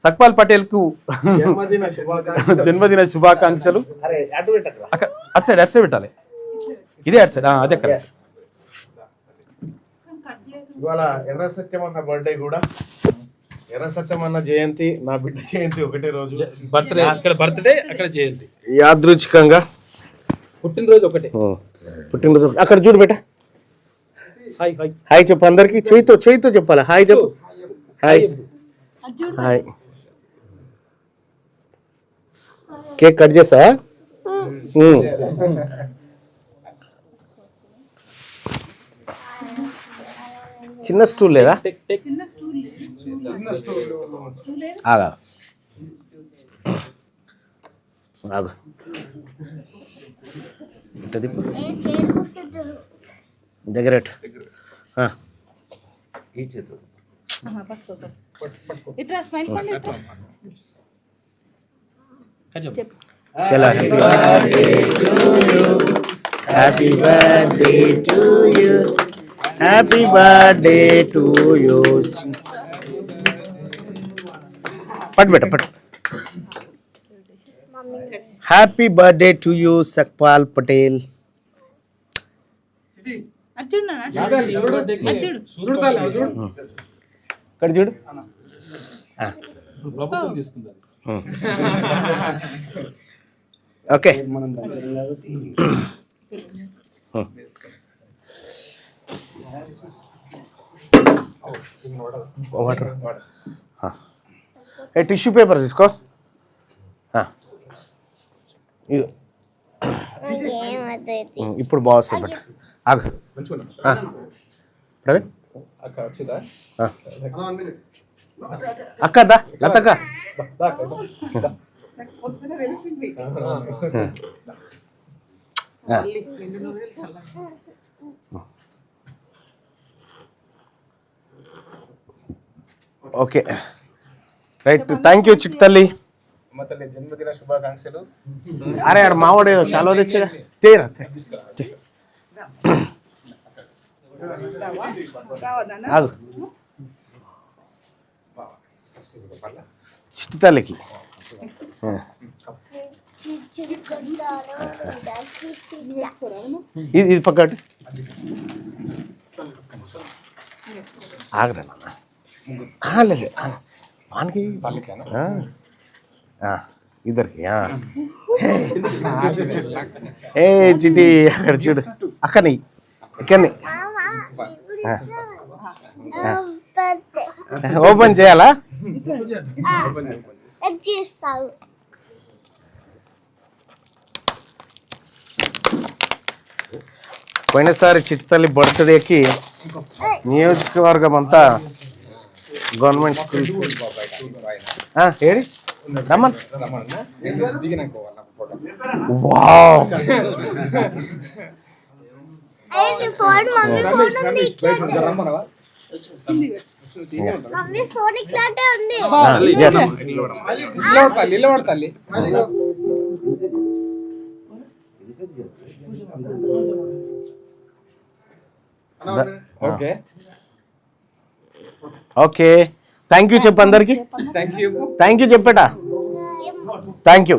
సక్పాల్ పటేల్ కు జన్మదిన శుభాకాంక్షలు. అటు సైడ్ పెట్టాలి, ఇదే అటు సైడ్, అదే కదా. ఇవాళ ఎర్ర సత్యం అన్న బర్త్డే కూడా, ఎర్ర సత్యం అన్న జయంతి, నా బిడ్డ జయంతి ఒకటే రోజు. బర్త్డే ఇక్కడ, బర్త్డే అక్కడ జయంతి, యాదృచ్ఛికంగా పుట్టినరోజు ఒకటే. పుట్టినరోజు అక్కడ చూడు బేట. హాయ్ హాయ్ హాయ్ చెప్పు అందరికి, చేయితో చెప్పాలి. హాయ్ చెప్పు. Hi hi. కేక్ కట్ చేస్తా. చిన్న స్టూల్ లేదా? ఆగా ఆగు. దగ్గర చలో. Happy birthday to you, happy birthday to you. పట్టు బేట పట్టు. Happy birthday to you Sakpal Patel. ఇక్కడ చూడు. Okay water. టిష్యూ పేపర్ తీసుకో. ఇప్పుడు బాగా వస్తుంది బట్ ఆగు. ప్రవీణ్ అక్కదా లతక్క. Okay right. Thank you Chittu తల్లి. జన్మదిన శుభాకాంక్షలు. అరే ఆడ మావాడు ఏదో చాలా తెచ్చా. తేరా ఆగు. చిట్టు తల్లికి ఇది పక్కటి ఆగరా నాన్న. లేదు వానికి ఇద్దరికి. ఏ చిటి అక్కడ చూడు. అక్కని ఇక్కడిని ఓపెన్ చేయాలా? పోయినసారి చిట్టితల్లి బర్త్డేకి నియోజకవర్గం అంతా గవర్నమెంట్ స్కూల్ ఏడి రమ్మన్. Wow okay. థ్యాంక్ యూ చెప్పు అందరికి. థ్యాంక్ యూ చెప్పేట. Thank you.